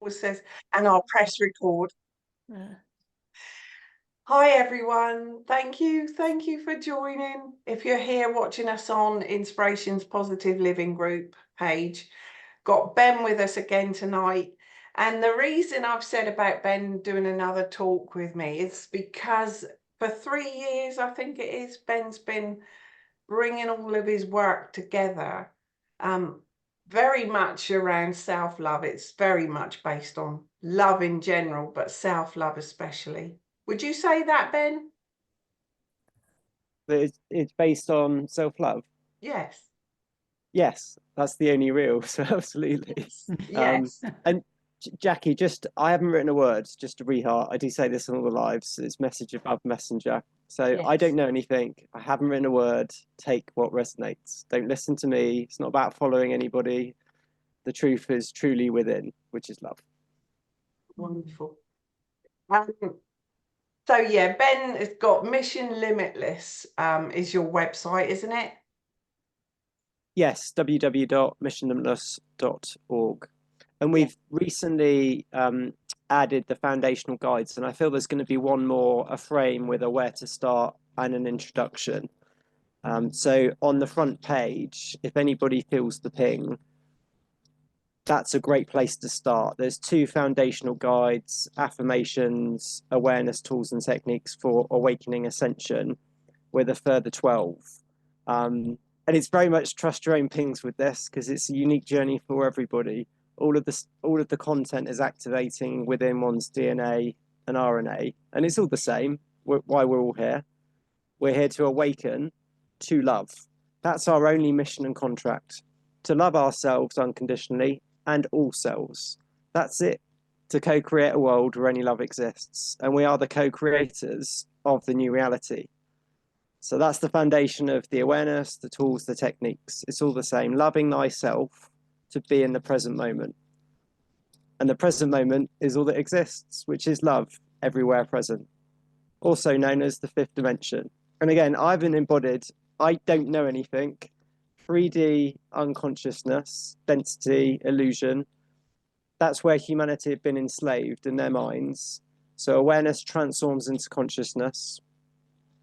says, and I'll press record. Yeah. Hi everyone, thank you for joining. If you're here watching us on Inspirations Positive Living group page, got Ben with us again tonight. And the reason I've said about Ben doing another talk with me is because for 3 years, I think it is, Ben's been bringing all of his work together, very much around self-love. It's very much based on love in general, but self-love especially. Would you say that, Ben? But it's based on self-love. Yes. Yes, that's the only real. So absolutely. Yes. And Jackie, I haven't written a word. Just to reheart, I do say this on all the lives. It's message above messenger. So Yes. I don't know anything. I haven't written a word. Take what resonates. Don't listen to me. It's not about following anybody. The truth is truly within, which is love. Wonderful. So yeah, Ben has got Mission Limitless, is your website, isn't it? Yes, www.missionlimitless.org. And we've recently added the foundational guides, and I feel there's going to be one more, a frame with a where to start and an introduction. So on the front page, if anybody feels the ping, that's a great place to start. There's 2 foundational guides, affirmations, awareness tools and techniques for awakening ascension, with a further 12. And it's very much trust your own pings with this, because it's a unique journey for everybody. All of the content is activating within one's DNA and RNA, and it's all the same. Why we're all here. We're here to awaken to love. That's our only mission and contract, to love ourselves unconditionally and all selves. That's it, to co-create a world where only love exists, and we are the co-creators of the new reality. So that's the foundation of the awareness, the tools, the techniques. It's all the same, loving thyself to be in the present moment. And the present moment is all that exists, which is love, everywhere present, also known as the 5th dimension. And again, I've been embodied, I don't know anything, 3D unconsciousness, density, illusion. That's where humanity have been enslaved in their minds. So awareness transforms into consciousness.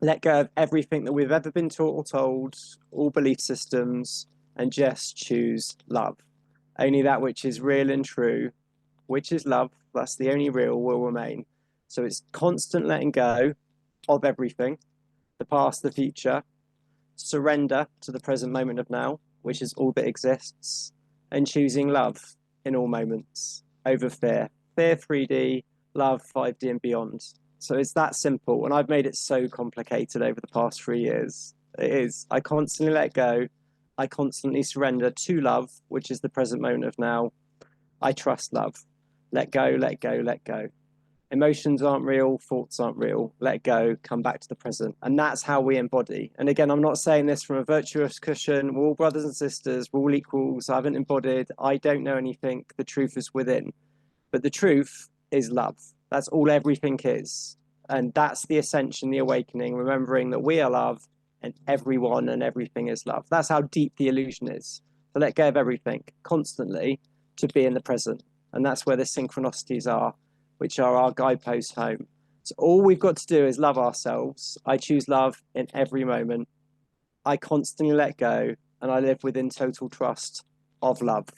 Let go of everything that we've ever been taught or told, all belief systems, and just choose love. Only that which is real and true, which is love, that's the only real, will remain. So it's constant letting go of everything, the past, the future, surrender to the present moment of now, which is all that exists, and choosing love in all moments over fear. Fear 3D, love 5D and beyond. So it's that simple, and I've made it so complicated over the past 3 years. It is. I constantly let go. I constantly surrender to love, which is the present moment of now. I trust love. Let go, let go, let go. Emotions aren't real, thoughts aren't real. Let go, come back to the present. And that's how we embody. And again, I'm not saying this from a virtuous cushion. We're all brothers and sisters. We're all equals. I haven't embodied. I don't know anything. The truth is within. But the truth is love. That's all everything is. And that's the ascension, the awakening, remembering that we are love and everyone and everything is love. That's how deep the illusion is. To let go of everything constantly, to be in the present. And that's where the synchronicities are, which are our guideposts home. So all we've got to do is love ourselves. I choose love in every moment. I constantly let go, and I live within total trust of love.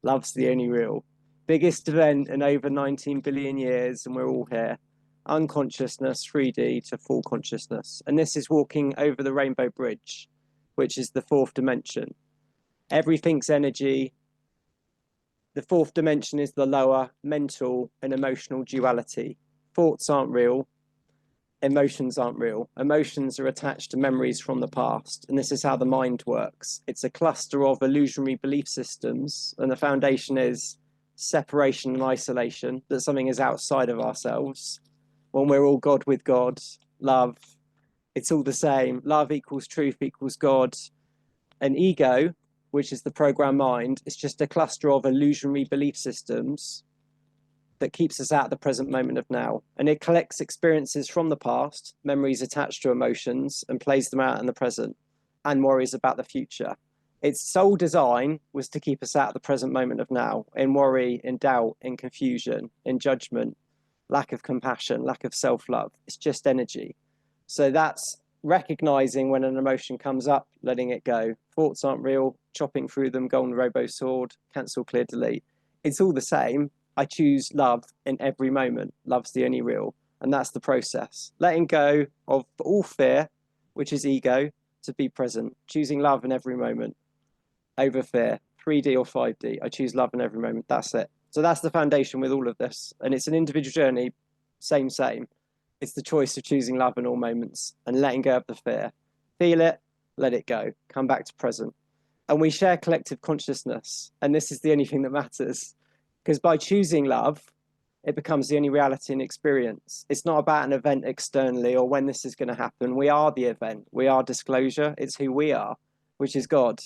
Love's the only real. Biggest event in over 19 billion years, and we're all here. Unconsciousness, 3D to full consciousness. And this is walking over the rainbow bridge, which is the 4th dimension. Everything's energy. The 4th dimension is the lower mental and emotional duality. Thoughts aren't real. Emotions aren't real. Emotions are attached to memories from the past. And this is how the mind works. It's a cluster of illusionary belief systems. And the foundation is separation and isolation, that something is outside of ourselves. When we're all God with God, love, it's all the same. Love equals truth equals God. An ego, which is the program mind, is just a cluster of illusionary belief systems that keeps us out of the present moment of now. And it collects experiences from the past, memories attached to emotions, and plays them out in the present, and worries about the future. Its sole design was to keep us at the present moment of now, in worry, in doubt, in confusion, in judgment, lack of compassion, lack of self-love. It's just energy. So that's recognizing when an emotion comes up, letting it go. Thoughts aren't real, chopping through them, golden robo sword, cancel, clear, delete. It's all the same. I choose love in every moment. Love's the only real. And that's the process. Letting go of all fear, which is ego, to be present. Choosing love in every moment over fear, 3D or 5D. I choose love in every moment. That's it. So that's the foundation with all of this. And it's an individual journey, same. It's the choice of choosing love in all moments and letting go of the fear. Feel it, let it go, come back to present. And we share collective consciousness. And this is the only thing that matters. Because by choosing love, it becomes the only reality and experience. It's not about an event externally or when this is going to happen. We are the event. We are disclosure. It's who we are, which is God.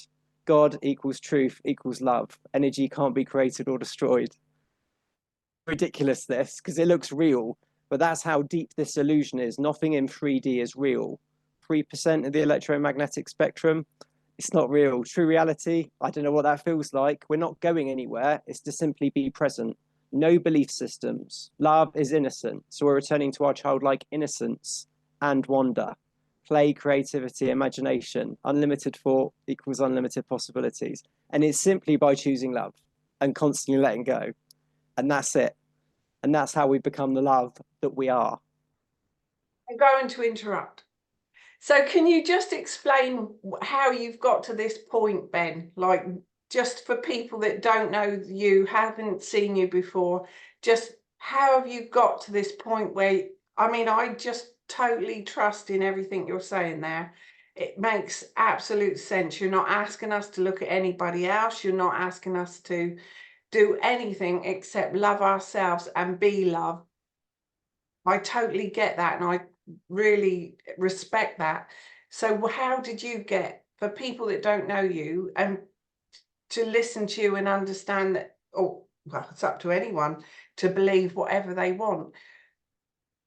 God equals truth equals love. Energy can't be created or destroyed. Ridiculous this, because it looks real, but that's how deep this illusion is. Nothing in 3D is real. 3% of the electromagnetic spectrum, it's not real. True reality, I don't know what that feels like. We're not going anywhere. It's to simply be present. No belief systems. Love is innocent. So we're returning to our childlike innocence and wonder. Play, creativity, imagination. Unlimited thought equals unlimited possibilities. And it's simply by choosing love and constantly letting go. And that's it. And that's how we become the love that we are. I'm going to interrupt. So can you just explain how you've got to this point, Ben? Like, just for people that don't know you, haven't seen you before, just how have you got to this point where, I mean, I just totally trust in everything you're saying there. It makes absolute sense. You're not asking us to look at anybody else. You're not asking us to do anything except love ourselves and be love. I totally get that, and I really respect that. So how did you get, for people that don't know you, and to listen to you and understand that, oh, well, it's up to anyone to believe whatever they want,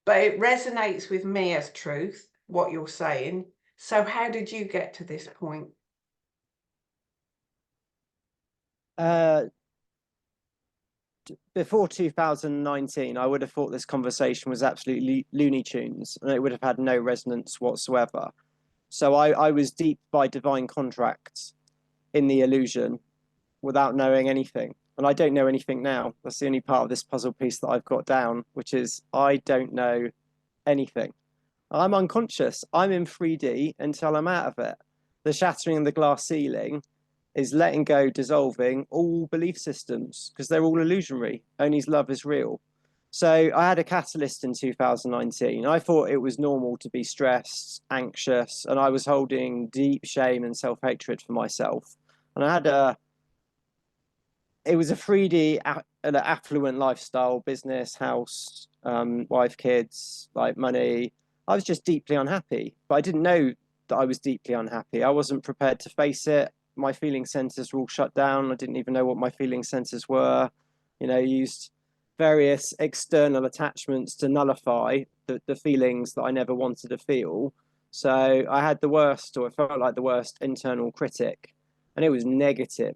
but it resonates with me as truth, what you're saying. So how did you get to this point? Before 2019, I would have thought this conversation was absolutely Looney Tunes and it would have had no resonance whatsoever. So I was deep by divine contract in the illusion without knowing anything. And I don't know anything now. That's the only part of this puzzle piece that I've got down, which is I don't know anything. I'm unconscious. I'm in 3D until I'm out of it. The shattering of the glass ceiling is letting go, dissolving all belief systems because they're all illusionary. Only love is real. So I had a catalyst in 2019. I thought it was normal to be stressed, anxious, and I was holding deep shame and self-hatred for myself. And I had it was a 3D affluent lifestyle, business, house, wife, kids, like money. I was just deeply unhappy, but I didn't know that I was deeply unhappy. I wasn't prepared to face it. My feeling centers were all shut down. I didn't even know what my feeling centers were. Used various external attachments to nullify the feelings that I never wanted to feel. So I had the worst, or it felt like the worst internal critic, and it was negative.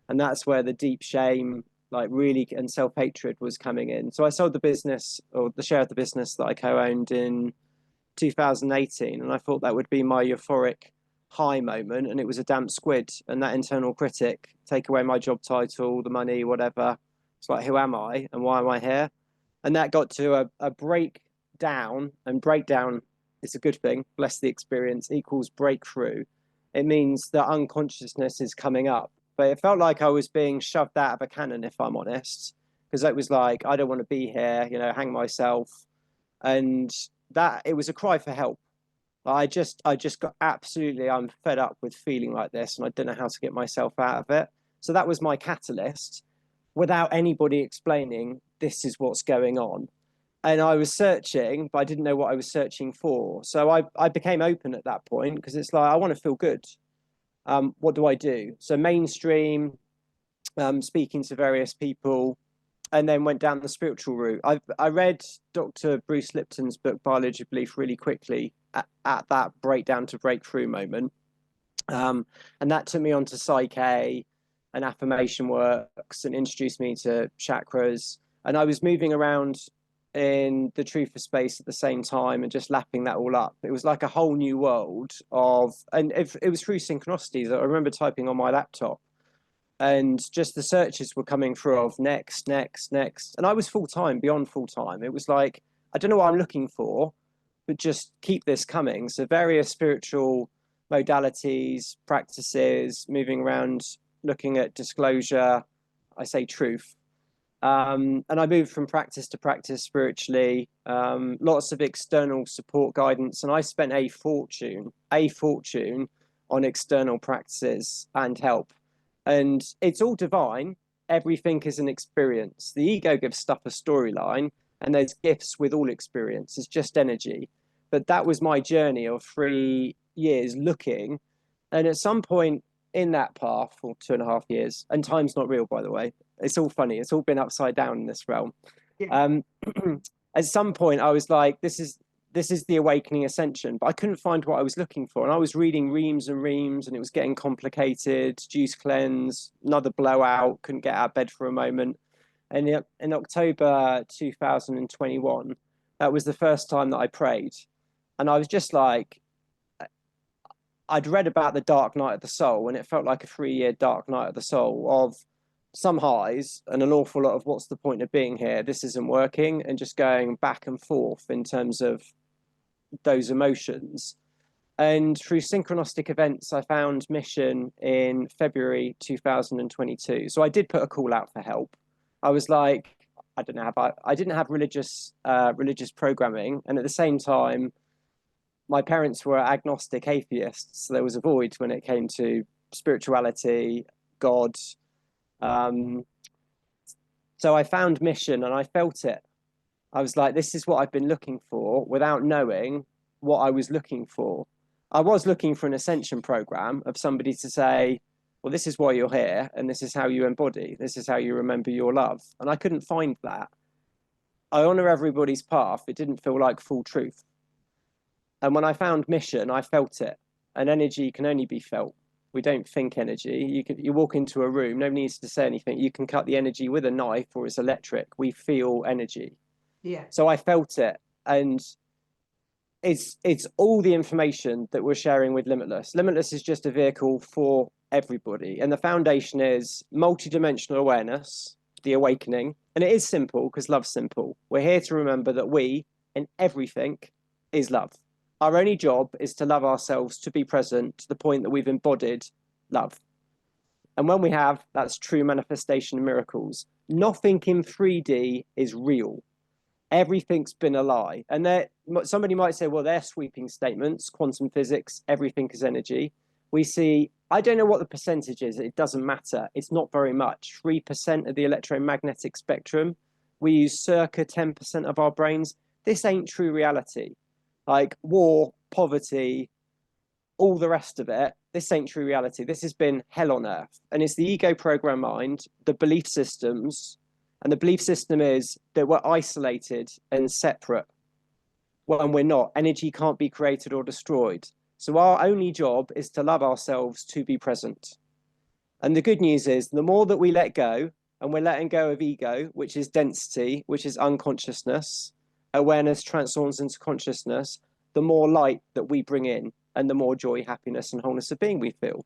And that's where the deep shame, like really, and self-hatred was coming in. So I sold the business, or the share of the business that I co-owned in 2018, and I thought that would be my euphoric high moment, and it was a damp squid. And that internal critic, take away my job title, the money, whatever. It's like, who am I and why am I here? And that got to a breakdown, and breakdown is a good thing. Bless the experience equals breakthrough. It means that unconsciousness is coming up. But it felt like I was being shoved out of a cannon, if I'm honest, because it was like, I don't want to be here, hang myself. And that it was a cry for help. I just got absolutely, I'm fed up with feeling like this and I don't know how to get myself out of it. So that was my catalyst without anybody explaining this is what's going on. And I was searching, but I didn't know what I was searching for. So I became open at that point because it's like, I want to feel good. What do I do? So mainstream, speaking to various people, and then went down the spiritual route. I read Dr. Bruce Lipton's book, Biology of Belief, really quickly at that breakdown to breakthrough moment. And that took me on to Psyche and affirmation works and introduced me to chakras. And I was moving around in the truth of space at the same time and just lapping that all up. It was like a whole new world of, and it was through synchronicities that I remember typing on my laptop, and just the searches were coming through of next, next, next. And I was full time, beyond full time. It was like, I don't know what I'm looking for, but just keep this coming. So various spiritual modalities, practices, moving around, looking at disclosure, I say truth. And I moved from practice to practice spiritually, lots of external support guidance. And I spent a fortune on external practices and help. And it's all divine. Everything is an experience. The ego gives stuff a storyline, and there's gifts with all experience. It's just energy. But that was my journey of 3 years looking. And at some point in that path, for 2.5 years, and time's not real, by the way. It's all funny. It's all been upside down in this realm. Yeah. At some point, I was like, this is the awakening ascension, but I couldn't find what I was looking for. And I was reading reams and reams, and it was getting complicated. Juice cleanse, another blowout, couldn't get out of bed for a moment. And in October 2021, that was the first time that I prayed. And I was just like, I'd read about the dark night of the soul, and it felt like a 3-year dark night of the soul of some highs and an awful lot of what's the point of being here? This isn't working, and just going back and forth in terms of those emotions. And through synchronistic events, I found Mission in February 2022. So I did put a call out for help. I was like, I didn't have religious programming, and at the same time, my parents were agnostic atheists, so there was a void when it came to spirituality, God. So I found Mission and I felt it. I was like, this is what I've been looking for, without knowing what I was looking for. I was looking for an ascension program of somebody to say, well, this is why you're here, and this is how you embody, this is how you remember your love. And I couldn't find that. I honor everybody's path. It didn't feel like full truth. And when I found Mission, I felt it. And energy can only be felt. We don't think energy. You walk into a room, nobody needs to say anything. You can cut the energy with a knife, or it's electric. We feel energy. Yeah. So I felt it. And it's all the information that we're sharing with Limitless. Limitless is just a vehicle for everybody. And the foundation is multidimensional awareness, the awakening. And it is simple because love's simple. We're here to remember that we, in everything, is love. Our only job is to love ourselves, to be present to the point that we've embodied love. And when we have, that's true manifestation of miracles. Nothing in 3D is real. Everything's been a lie. And somebody might say, well, they're sweeping statements, quantum physics, everything is energy. We see, I don't know what the percentage is. It doesn't matter. It's not very much. 3% of the electromagnetic spectrum. We use circa 10% of our brains. This ain't true reality. Like war, poverty, all the rest of it, this ain't true reality. This has been hell on earth. And it's the ego program mind, the belief systems, and the belief system is that we're isolated and separate when we're not. Energy can't be created or destroyed. So our only job is to love ourselves, to be present. And the good news is the more that we let go, and we're letting go of ego, which is density, which is unconsciousness, awareness transforms into consciousness, the more light that we bring in, and the more joy, happiness, and wholeness of being we feel.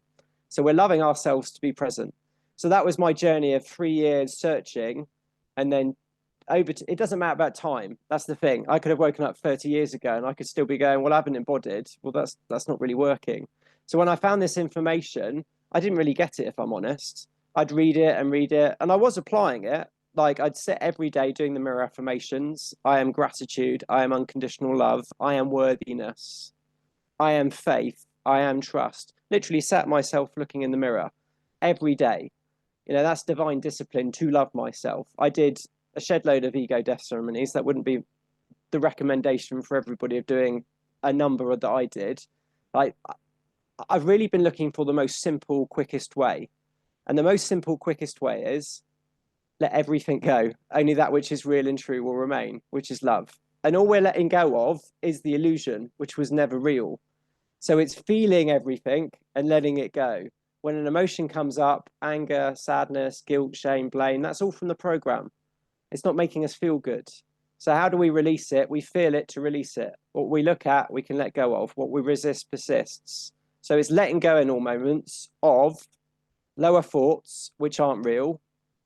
So we're loving ourselves to be present. So that was my journey of 3 years searching, and then it doesn't matter about time. That's the thing. I could have woken up 30 years ago and I could still be going, well, I haven't embodied. Well, that's not really working. So when I found this information, I didn't really get it, if I'm honest. I'd read it, and I was applying it. Like I'd sit every day doing the mirror affirmations. I am gratitude. I am unconditional love. I am worthiness. I am faith. I am trust. Literally sat myself looking in the mirror every day. You know, that's divine discipline, to love myself. I did a shed load of ego death ceremonies. That wouldn't be the recommendation for everybody of doing a number that I did. I've really been looking for the most simple, quickest way. And the most simple, quickest way is let everything go. Only that which is real and true will remain, which is love. And all we're letting go of is the illusion, which was never real. So it's feeling everything and letting it go. When an emotion comes up, anger, sadness, guilt, shame, blame, that's all from the program. It's not making us feel good. So how do we release it? We feel it to release it. What we look at, we can let go of. What we resist persists. So it's letting go in all moments of lower thoughts, which aren't real,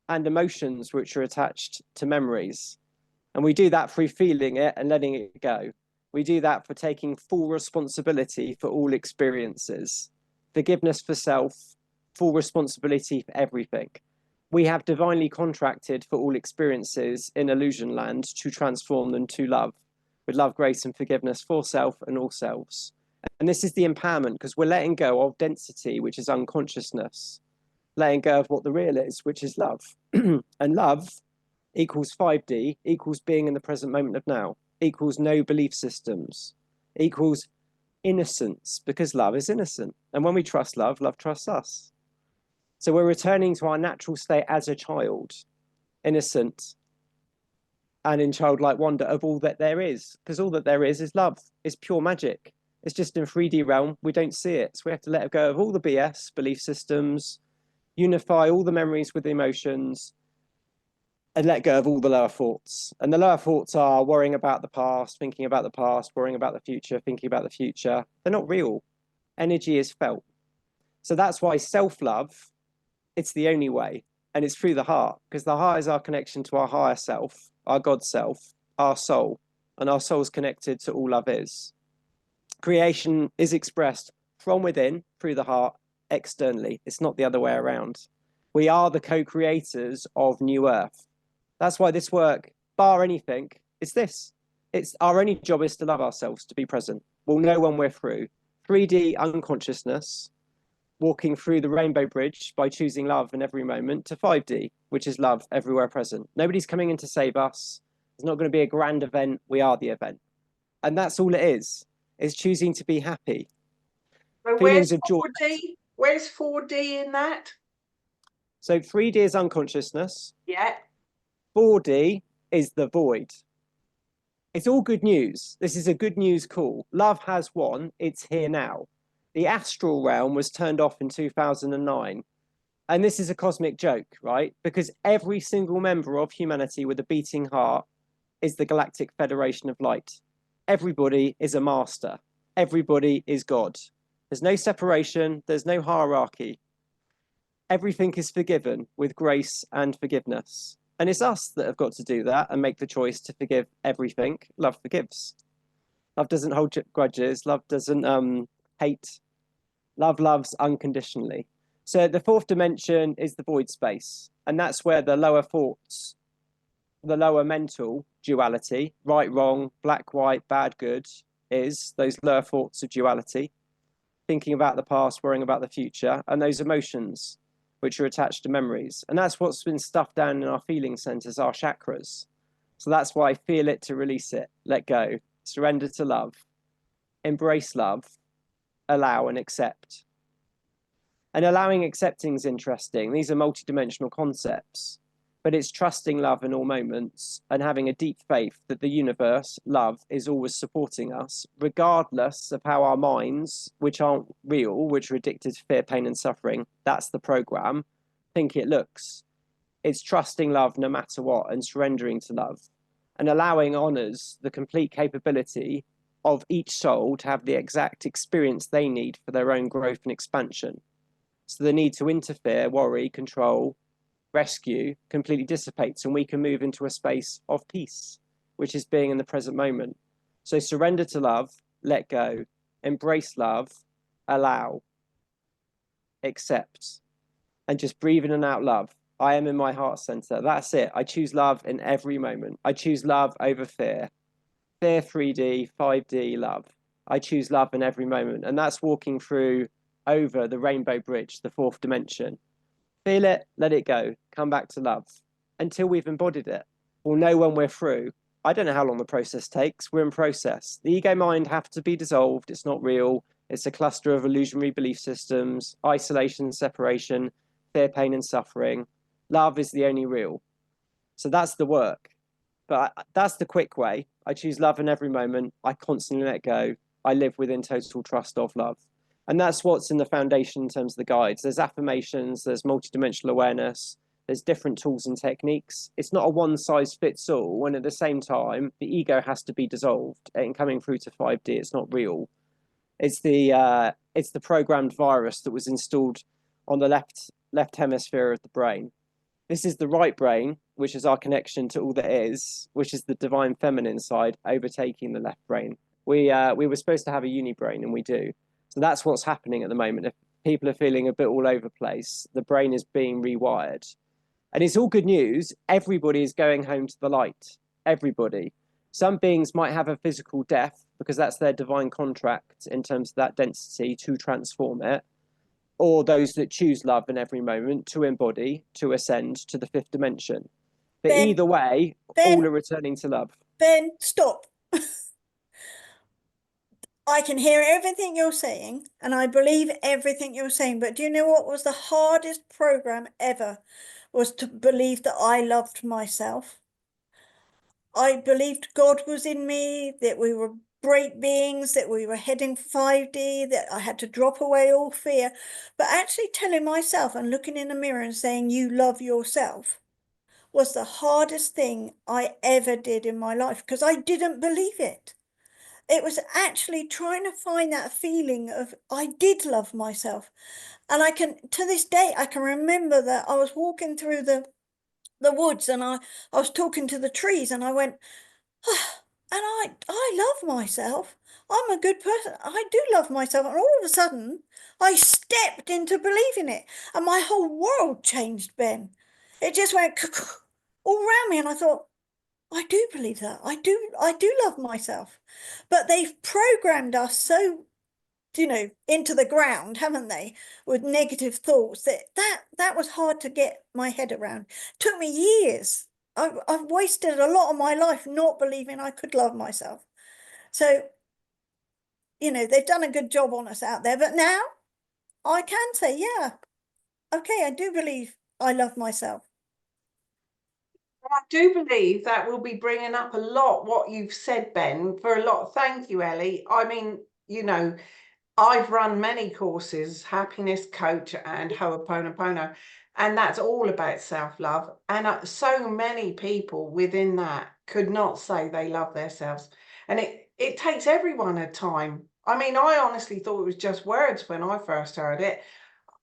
and emotions, which are attached to memories. And we do that through feeling it and letting it go. We do that for taking full responsibility for all experiences, forgiveness for self, full responsibility for everything. We have divinely contracted for all experiences in illusion land to transform them to love, with love, grace, and forgiveness for self and all selves. And this is the empowerment, because we're letting go of density, which is unconsciousness, letting go of what the real is, which is love. And love equals 5D, equals being in the present moment of now, equals no belief systems, equals innocence, because love is innocent. And when we trust love, love trusts us. So we're returning to our natural state as a child, innocent and in childlike wonder of all that there is, because all that there is love, is pure magic. It's just in 3D realm, we don't see it. So we have to let go of all the BS, belief systems, unify all the memories with the emotions, and let go of all the lower thoughts. And the lower thoughts are worrying about the past, thinking about the past, worrying about the future, thinking about the future. They're not real. Energy is felt. So that's why self-love, it's the only way. And it's through the heart, because the heart is our connection to our higher self, our God self, our soul. And our soul is connected to all love is. Creation is expressed from within, through the heart, externally. It's not the other way around. We are the co-creators of New Earth. That's why this work, bar anything, it's this. It's our only job is to love ourselves, to be present. We'll know when we're through. 3D unconsciousness, walking through the rainbow bridge by choosing love in every moment, to 5D, which is love everywhere present. Nobody's coming in to save us. It's not going to be a grand event. We are the event. And that's all it is choosing to be happy. So Feelings of joy. 4D? Where's 4D in that? So 3D is unconsciousness. Yeah. 4D is the void. It's all good news. This is a good news call. Love has won. It's here now. The astral realm was turned off in 2009. And this is a cosmic joke, right? Because every single member of humanity with a beating heart is the Galactic Federation of Light. Everybody is a master. Everybody is God. There's no separation. There's no hierarchy. Everything is forgiven with grace and forgiveness. And it's us that have got to do that and make the choice to forgive everything. Love forgives. Love doesn't hold grudges. Love doesn't hate. Love loves unconditionally. So the fourth dimension is the void space. And that's where the lower thoughts, the lower mental duality, right, wrong, black, white, bad, good, is those lower thoughts of duality, thinking about the past, worrying about the future, and those emotions, which are attached to memories. And that's what's been stuffed down in our feeling centers, our chakras. So that's why feel it to release it, let go, surrender to love, embrace love, allow and accept. And allowing, accepting is interesting. These are multidimensional concepts, but it's trusting love in all moments and having a deep faith that the universe, love, is always supporting us, regardless of how our minds, which aren't real, which are addicted to fear, pain, and suffering, that's the program, think it looks. It's trusting love no matter what and surrendering to love and allowing honors the complete capability of each soul to have the exact experience they need for their own growth and expansion. So the need to interfere, worry, control, rescue completely dissipates, and we can move into a space of peace, which is being in the present moment. So surrender to love, let go, embrace love, allow, accept, and just breathe in and out love. I am in my heart center. That's it. I choose love in every moment. I choose love over fear. Fear 3D, 5D, love. I choose love in every moment. And that's walking through over the rainbow bridge, the fourth dimension. Feel it, let it go, come back to love until we've embodied it. We'll know when we're through. I don't know how long the process takes. We're in process. The ego mind have to be dissolved. It's not real. It's a cluster of illusionary belief systems, isolation, separation, fear, pain, and suffering. Love is the only real. So that's the work. But that's the quick way. I choose love in every moment. I constantly let go. I live within total trust of love. And that's what's in the foundation in terms of the guides. There's affirmations, there's multidimensional awareness, there's different tools and techniques. It's not a one size fits all. And at the same time, the ego has to be dissolved. And coming through to 5D, it's not real. It's the programmed virus that was installed on the left hemisphere of the brain. This is the right brain, which is our connection to all that is, which is the divine feminine side overtaking the left brain. We were supposed to have a uni brain, and we do. So that's what's happening at the moment. If people are feeling a bit all over the place, the brain is being rewired. And it's all good news. Everybody is going home to the light. Everybody. Some beings might have a physical death because that's their divine contract in terms of that density to transform it. Or those that choose love in every moment to embody, to ascend to the fifth dimension. But Ben, either way, all are returning to love. Ben, stop. I can hear everything you're saying, and I believe everything you're saying, but do you know what was the hardest program ever? Was to believe that I loved myself. I believed God was in me, that we were great beings, that we were heading for 5D, that I had to drop away all fear. But actually telling myself and looking in the mirror and saying, you love yourself, was the hardest thing I ever did in my life, because I didn't believe it. It was actually trying to find that feeling of I did love myself. And I can, to this day, I can remember that I was walking through the woods, and I was talking to the trees, and I went, oh, and I love myself. I'm a good person. I do love myself. And all of a sudden, I stepped into believing it, and my whole world changed, Ben. It just went all around me, and I thought, I do believe that. I do love myself. But they've programmed us so, into the ground, haven't they, with negative thoughts, that was hard to get my head around. It took me years. I've wasted a lot of my life not believing I could love myself. So, they've done a good job on us out there. But now I can say, yeah, okay, I do believe I love myself. I do believe that will be bringing up a lot what you've said, Ben, for a lot. Thank you, Ellie. I mean, I've run many courses, happiness coach and Ho'oponopono, and that's all about self-love. And so many people within that could not say they love themselves. And it takes everyone a time. I mean, I honestly thought it was just words when I first heard it.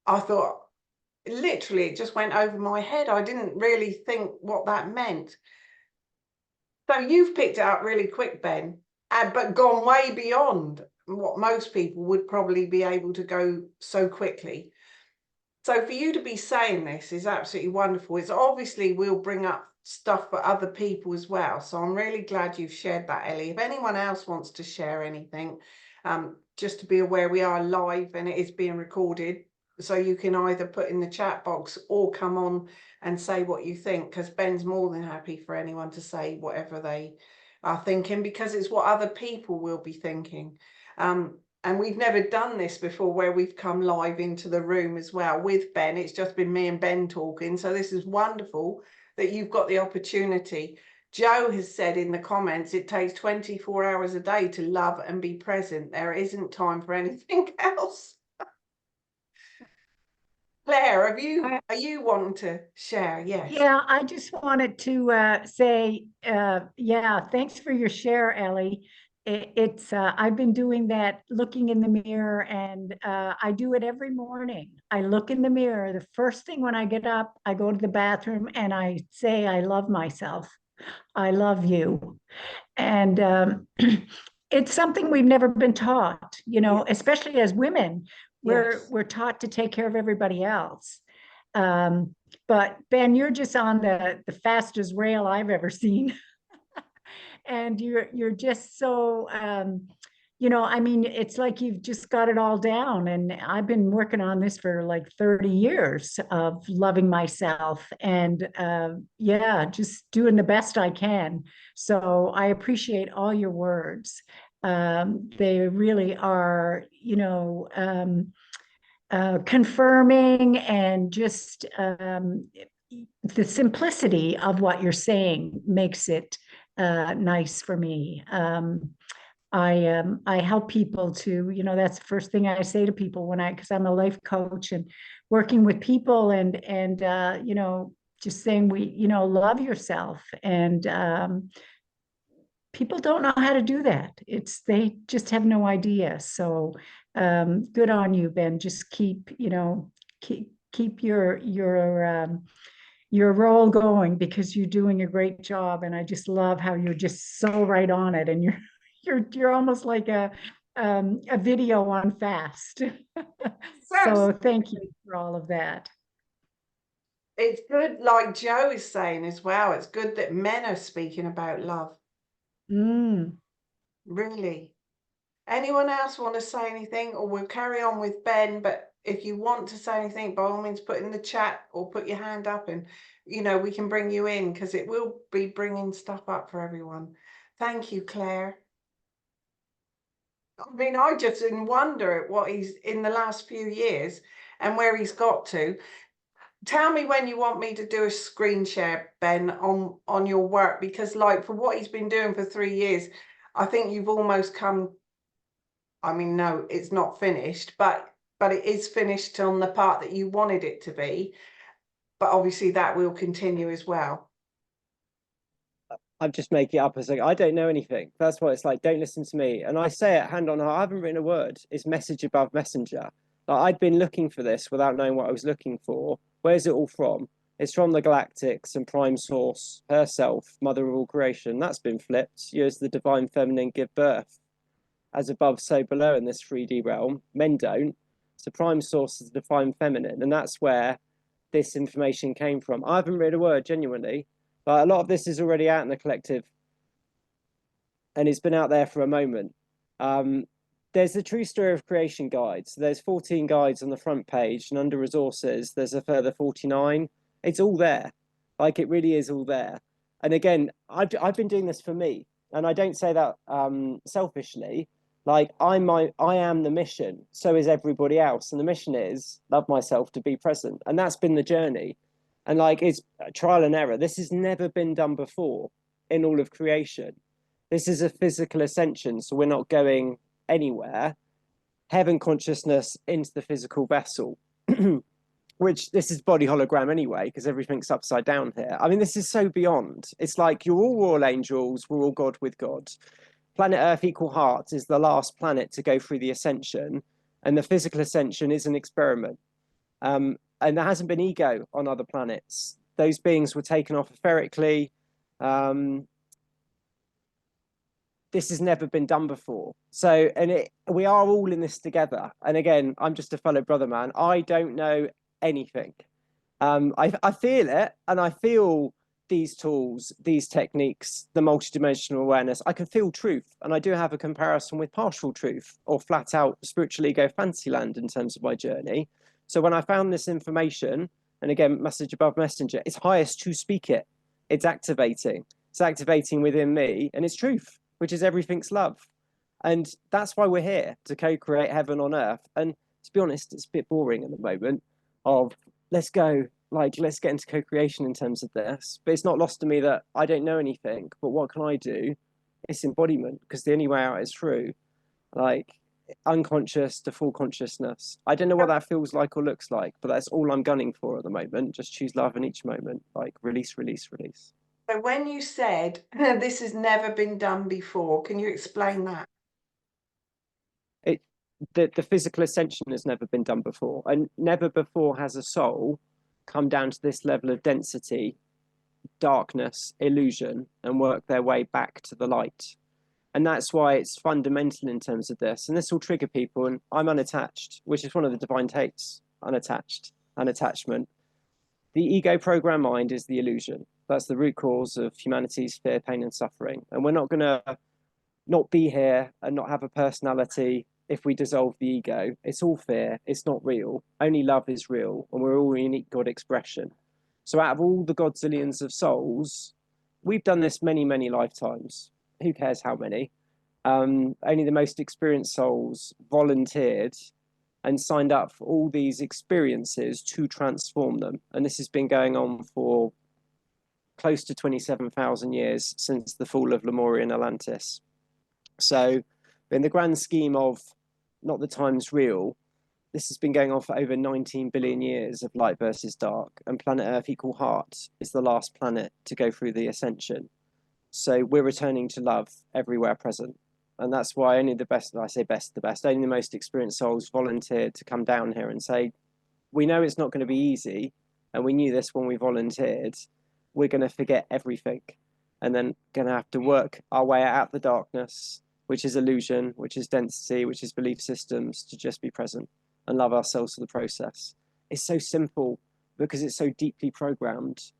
I thought, literally, it just went over my head. I didn't really think what that meant. So you've picked it up really quick, Ben, but gone way beyond what most people would probably be able to go so quickly. So for you to be saying this is absolutely wonderful. It's obviously will bring up stuff for other people as well. So I'm really glad you've shared that, Ellie. If anyone else wants to share anything, just to be aware, we are live and it is being recorded. So you can either put in the chat box or come on and say what you think, because Ben's more than happy for anyone to say whatever they are thinking, because it's what other people will be thinking. And we've never done this before where we've come live into the room as well with Ben. It's just been me and Ben talking. So this is wonderful that you've got the opportunity. Joe has said in the comments, it takes 24 hours a day to love and be present. There isn't time for anything else. Claire, are you wanting to share? Yes. Yeah, I just wanted to say, yeah, thanks for your share, Ellie. It's I've been doing that, looking in the mirror, and I do it every morning. I look in the mirror. The first thing when I get up, I go to the bathroom and I say, I love myself. I love you. And it's something we've never been taught, especially as women. We're taught to take care of everybody else. But Ben, you're just on the fastest rail I've ever seen. And you're just so I mean, it's like you've just got it all down. And I've been working on this for like 30 years of loving myself and yeah, just doing the best I can. So I appreciate all your words. They really are, confirming, and just the simplicity of what you're saying makes it nice for me. I help people to, you know, that's the first thing I say to people when because I'm a life coach and working with people and you know, just saying you know, love yourself. And people don't know how to do that. They just have no idea. So good on you, Ben. Just keep, you know, keep your role going, because you're doing a great job. And I just love how you're just so right on it. And you're almost like a video on fast. So thank you for all of that. It's good, like Joe is saying as well, it's good that men are speaking about love. Really. Anyone else want to say anything, or we'll carry on with Ben? But if you want to say anything, by all means, put in the chat or put your hand up, and you know, we can bring you in, because it will be bringing stuff up for everyone. Thank you, Claire. I mean, I just wonder at what he's in the last few years and where he's got to. Tell me when you want me to do a screen share, Ben, on your work, because like for what he's been doing for 3 years, I think you've almost come. I mean, no, it's not finished, but it is finished on the part that you wanted it to be. But obviously that will continue as well. I'm just making it up as I don't know anything. That's what it's like. Don't listen to me. And I say it hand on heart. I haven't written a word. It's message above messenger. Like, I'd been looking for this without knowing what I was looking for. Where's it all from? It's from the galactics and prime source herself, mother of all creation. That's been flipped. You as the divine feminine give birth. As above, so below in this 3D realm. Men don't. So prime source is the divine feminine. And that's where this information came from. I haven't read a word, genuinely. But a lot of this is already out in the collective. And it's been out there for a moment. There's the True Story of Creation guide. So there's 14 guides on the front page. And under resources, there's a further 49. It's all there. Like, it really is all there. And again, I've been doing this for me. And I don't say that selfishly. Like, I am the mission. So is everybody else. And the mission is love myself, to be present. And that's been the journey. And like, it's trial and error. This has never been done before in all of creation. This is a physical ascension. So we're not going anywhere. Heaven consciousness into the physical vessel, which this is body hologram anyway, because everything's upside down here. I mean, this is so beyond. It's like you're all royal angels. We're all God with God. Planet Earth equal heart is the last planet to go through the ascension. And the physical ascension is an experiment. And there hasn't been ego on other planets. Those beings were taken off etherically. This has never been done before. So, we are all in this together. And again, I'm just a fellow brother, man. I don't know anything. I feel it, and I feel these tools, these techniques, the multidimensional awareness. I can feel truth, and I do have a comparison with partial truth or flat out spiritual ego fantasy land in terms of my journey. So when I found this information, and again, message above messenger, it's highest to speak it. It's activating. It's activating within me, and it's truth, which is everything's love. And that's why we're here, to co-create heaven on earth. And to be honest, it's a bit boring at the moment of let's get into co-creation in terms of this. But it's not lost to me that I don't know anything, but what can I do? It's embodiment, because the only way out is through, like, unconscious to full consciousness. I don't know what that feels like or looks like, but that's all I'm gunning for at the moment. Just choose love in each moment, like release, release, release. So when you said this has never been done before, can you explain that? The physical ascension has never been done before, and never before has a soul come down to this level of density, darkness, illusion, and work their way back to the light. And that's why it's fundamental in terms of this. And this will trigger people. And I'm unattached, which is one of the divine takes, unattached, unattachment. The ego program mind is the illusion. That's the root cause of humanity's fear, pain, and suffering. And we're not going to not be here and not have a personality if we dissolve the ego. It's all fear. It's not real. Only love is real. And we're all unique God expression. So out of all the godzillions of souls, we've done this many, many lifetimes. Who cares how many? Only the most experienced souls volunteered and signed up for all these experiences to transform them. And this has been going on for close to 27,000 years since the fall of Lemuria and Atlantis. So But in the grand scheme of not the time's real, this has been going on for over 19 billion years of light versus dark, and planet Earth equal heart is the last planet to go through the ascension. So we're returning to love everywhere present. And that's why only the best, I say best, the best, only the most experienced souls volunteered to come down here and say, we know it's not going to be easy, and we knew this when we volunteered. We're going to forget everything, and then going to have to work our way out of the darkness, which is illusion, which is density, which is belief systems, to just be present and love ourselves for the process. It's so simple because it's so deeply programmed.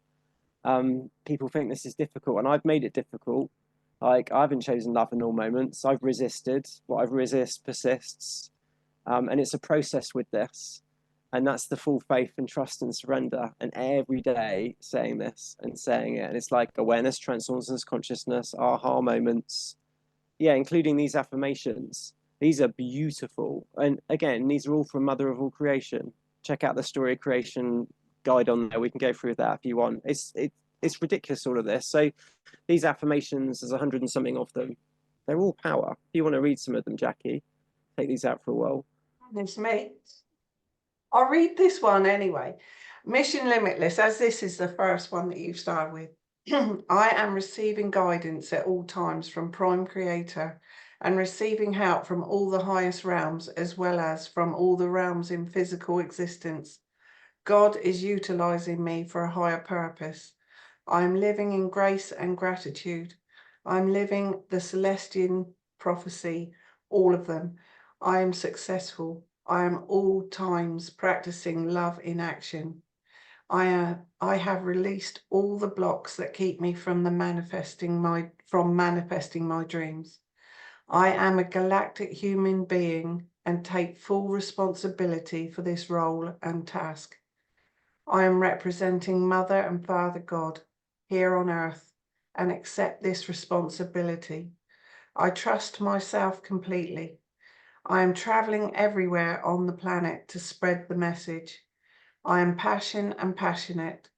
People think this is difficult, and I've made it difficult. Like, I haven't chosen love in all moments. I've resisted. What I've resisted persists. And it's a process with this. And that's the full faith and trust and surrender. And every day saying this and saying it. And it's like awareness transforms us, consciousness, aha moments. Yeah, including these affirmations. These are beautiful. And again, these are all from Mother of All Creation. Check out the Story of Creation guide on there. We can go through that if you want. It's ridiculous, all of this. So these affirmations, there's 100 and something of them. They're all power. If you want to read some of them, Jackie, take these out for a while. It's me. I'll read this one anyway. Mission Limitless, as this is the first one that you've started with. I am receiving guidance at all times from Prime Creator and receiving help from all the highest realms, as well as from all the realms in physical existence. God is utilizing me for a higher purpose. I am living in grace and gratitude. I'm living the Celestian prophecy, all of them. I am successful. I am all times practicing love in action. I have released all the blocks that keep me from manifesting my dreams. I am a galactic human being and take full responsibility for this role and task. I am representing Mother and Father God here on earth and accept this responsibility. I trust myself completely. I am traveling everywhere on the planet to spread the message. I am passionate.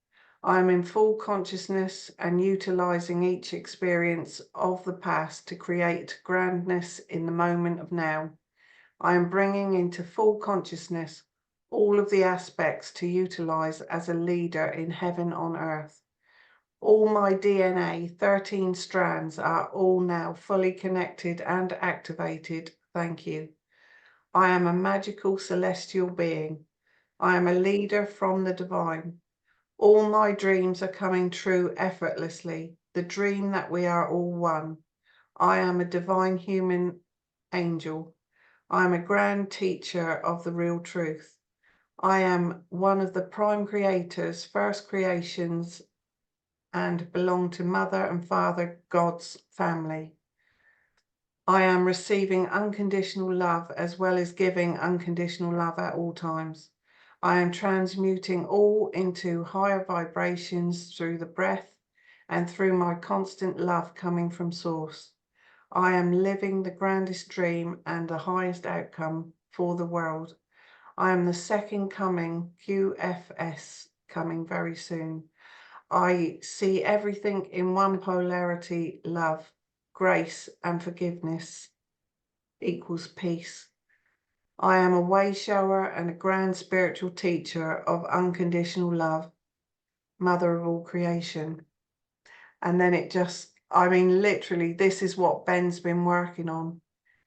I am in full consciousness and utilizing each experience of the past to create grandness in the moment of now. I am bringing into full consciousness all of the aspects to utilize as a leader in heaven on earth. All my DNA, 13 strands, are all now fully connected and activated. Thank you. I am a magical celestial being. I am a leader from the divine. All my dreams are coming true effortlessly. The dream that we are all one. I am a divine human angel. I am a grand teacher of the real truth. I am one of the Prime Creator's first creations and belong to Mother and Father God's family. I am receiving unconditional love as well as giving unconditional love at all times. I am transmuting all into higher vibrations through the breath and through my constant love coming from Source. I am living the grandest dream and the highest outcome for the world. I am the second coming, QFS, coming very soon. I see everything in one polarity, love, grace and forgiveness equals peace. I am a way shower and a grand spiritual teacher of unconditional love, Mother of all creation. And then it just, I mean, literally, this is what Ben's been working on.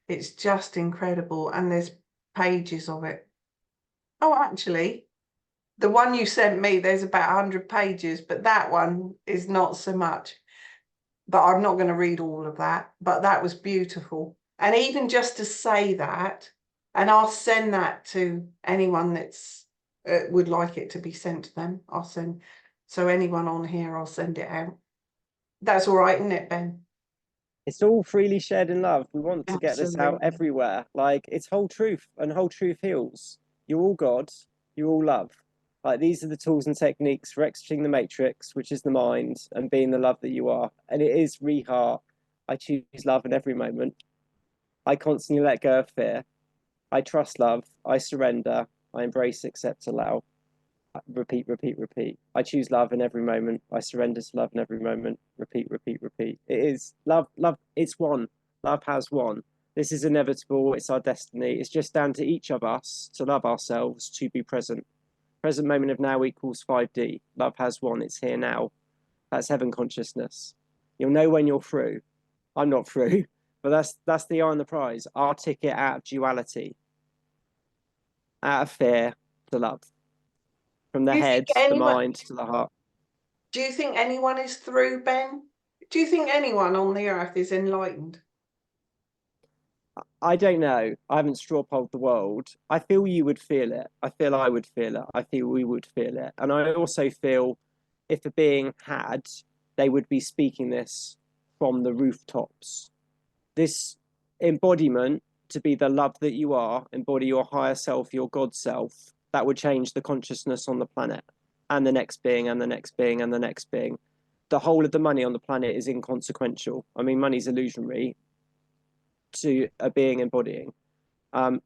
It's just incredible. And there's pages of it. Oh, actually, the one you sent me, there's about 100 pages, but that one is not so much. But I'm not going to read all of that, but that was beautiful. And even just to say that, and I'll send that to anyone that's would like it to be sent to them. I'll send, so anyone on here, I'll send it out. That's all right, isn't it, Ben? It's all freely shared in love. We want to get this out Absolutely. everywhere. Like, it's whole truth, and whole truth heals. You're all God, you're all love. Like, these are the tools and techniques for exiting the matrix, which is the mind, and being the love that you are. And it is re-heart. I choose love in every moment. I constantly let go of fear. I trust love. I surrender. I embrace, accept, allow. Repeat, repeat, repeat. I choose love in every moment. I surrender to love in every moment. Repeat, repeat, repeat. It is love. Love. It's one. Love has one. This is inevitable. It's our destiny. It's just down to each of us to love ourselves, to be present. Present moment of now equals 5D. Love has won. It's here now. That's heaven consciousness. You'll know when you're through. I'm not through, but that's the eye on the prize. Our ticket out of duality, out of fear to love, from the head, the mind to the heart. Do you think anyone is through, Ben? Do you think anyone on the earth is enlightened? I don't know. I haven't straw polled the world. I feel you would feel it. I feel I would feel it. I feel we would feel it. And I also feel if a being had, they would be speaking this from the rooftops. This embodiment to be the love that you are, embody your higher self, your God self, that would change the consciousness on the planet and the next being and the next being and the next being. The whole of the money on the planet is inconsequential. I mean, money's illusionary to a being embodying.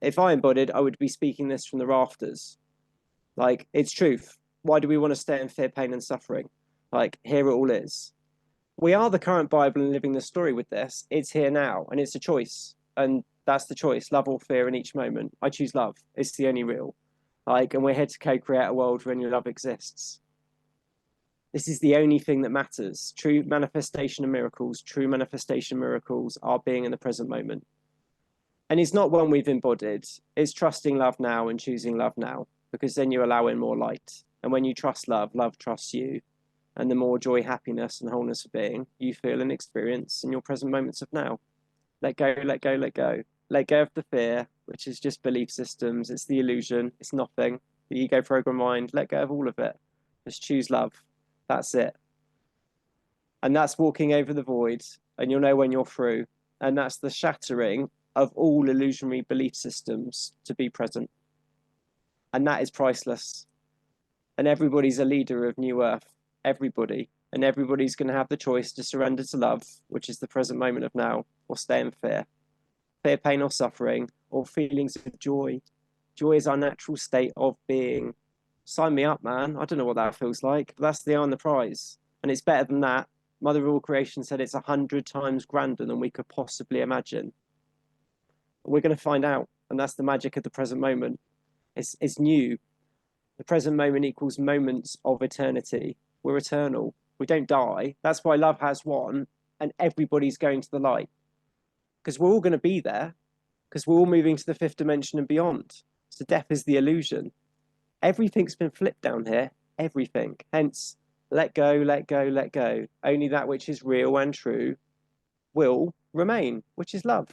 If I embodied, I would be speaking this from the rafters. Like, it's truth. Why do we want to stay in fear, pain, and suffering? Like, here it all is. We are the current Bible and living the story with this. It's here now, and it's a choice. And that's the choice, love or fear in each moment. I choose love. It's the only real. Like, and we're here to co-create a world where only love exists. This is the only thing that matters. True manifestation of miracles, true manifestation miracles are being in the present moment. And it's not one we've embodied. It's trusting love now and choosing love now, because then you allow in more light. And when you trust love, love trusts you. And the more joy, happiness, and wholeness of being you feel and experience in your present moments of now. Let go, let go, let go. Let go of the fear, which is just belief systems. It's the illusion. It's nothing. The ego program mind. Let go of all of it. Just choose love. That's it. And that's walking over the void, and you'll know when you're through. And that's the shattering of all illusionary belief systems to be present. And that is priceless. And everybody's a leader of New Earth. Everybody. And everybody's going to have the choice to surrender to love, which is the present moment of now, or stay in fear. Fear, pain, or suffering, or feelings of joy. Joy is our natural state of being. Sign me up, man. I don't know what that feels like. That's the eye on the prize. And it's better than that. Mother of all creation said it's 100 times grander than we could possibly imagine. We're going to find out. And that's the magic of the present moment. It's new. The present moment equals moments of eternity. We're eternal. We don't die. That's why love has won, and everybody's going to the light. Because we're all going to be there. Because we're all moving to the fifth dimension and beyond. So death is the illusion. Everything's been flipped down here. Everything. Hence, let go, let go, let go. Only that which is real and true will remain, which is love.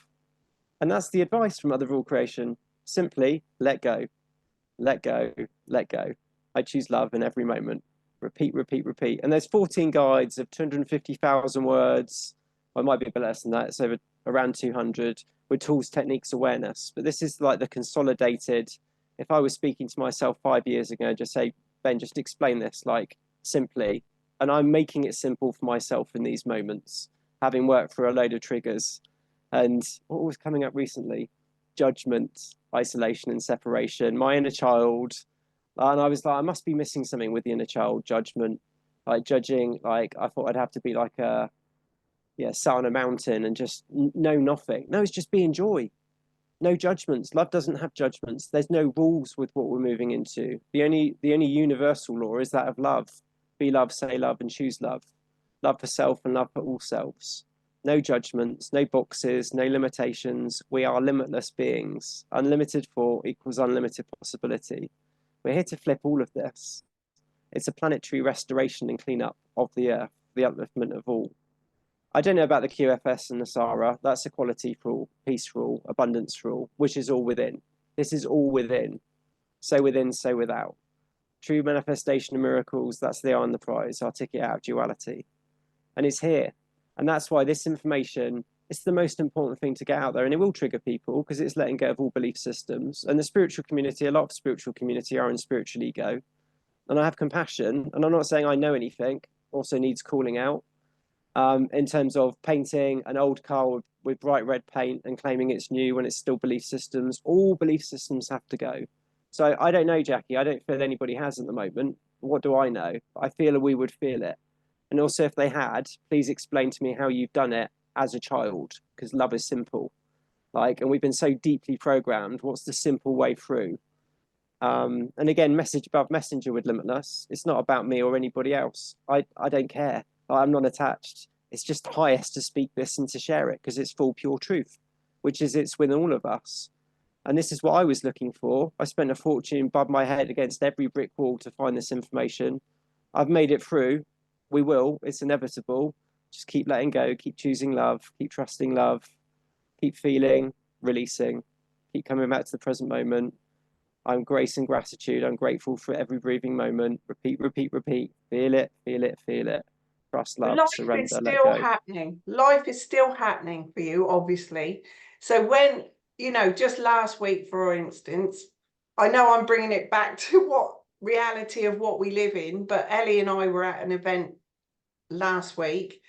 And that's the advice from Mother of all creation. Simply let go. Let go, let go. I choose love in every moment. Repeat, repeat, repeat. And there's 14 guides of 250,000 words. Well, it might be a bit less than that. It's over around 200 with tools, techniques, awareness. But this is like the consolidated. If I was speaking to myself 5 years ago, just say, Ben, just explain this like simply. And I'm making it simple for myself in these moments, having worked through a load of triggers. And what was coming up recently? Judgment, isolation and separation, my inner child. And I was like, I must be missing something with the inner child, judgment, like judging. Like I thought I'd have to be like sat on a mountain and just know nothing. No, it's just being joy. No judgments. Love doesn't have judgments. There's no rules with what we're moving into. The only universal law is that of love. Be love, say love, and choose love. Love for self and love for all selves. No judgments, no boxes, no limitations. We are limitless beings. Unlimited for equals unlimited possibility. We're here to flip all of this. It's a planetary restoration and cleanup of the earth, the upliftment of all. I don't know about the QFS and the SARA. That's equality for all, peace for all, abundance for all, which is all within. This is all within. So within, so without. True manifestation of miracles, that's the eye on the prize, our ticket out of duality. And it's here. And that's why this information is the most important thing to get out there. And it will trigger people because it's letting go of all belief systems. And the spiritual community, a lot of spiritual community are in spiritual ego. And I have compassion. And I'm not saying I know anything, also needs calling out. In terms of painting an old car with bright red paint and claiming it's new when it's still belief systems. All belief systems have to go. So I don't know, Jackie. I don't feel anybody has at the moment. What do I know? I feel we would feel it. And also, if they had, please explain to me how you've done it as a child, because love is simple. Like, and we've been so deeply programmed. What's the simple way through? And again, message above messenger with Limitless. It's not about me or anybody else. I don't care. I'm not attached. It's just highest to speak this and to share it because it's full pure truth, which is it's with all of us. And this is what I was looking for. I spent a fortune, bumped my head against every brick wall to find this information. I've made it through. We will. It's inevitable. Just keep letting go, keep choosing love, keep trusting love, keep feeling, releasing, keep coming back to the present moment. I'm grace and gratitude. I'm grateful for every breathing moment. Repeat, repeat, repeat. Feel it, feel it, feel it. Trust, love, Life surrender, is let still go. happening. Life is still happening for you, obviously. So when, you know, just last week, for instance, I know I'm bringing it back to what reality of what we live in, but Ellie and I were at an event last week.